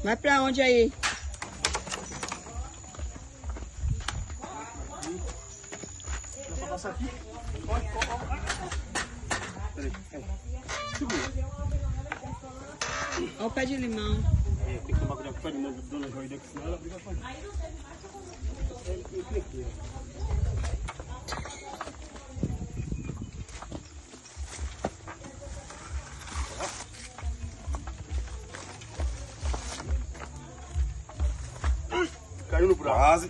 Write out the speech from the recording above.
Vai pra onde aí? Dá pra passar aqui? Pode. Peraí. Segura. Olha o pé de limão. Tem que tomar cuidado com o pé de mão da dona Joida, que senão ela briga com a gente. Caiu no buraco. Quase.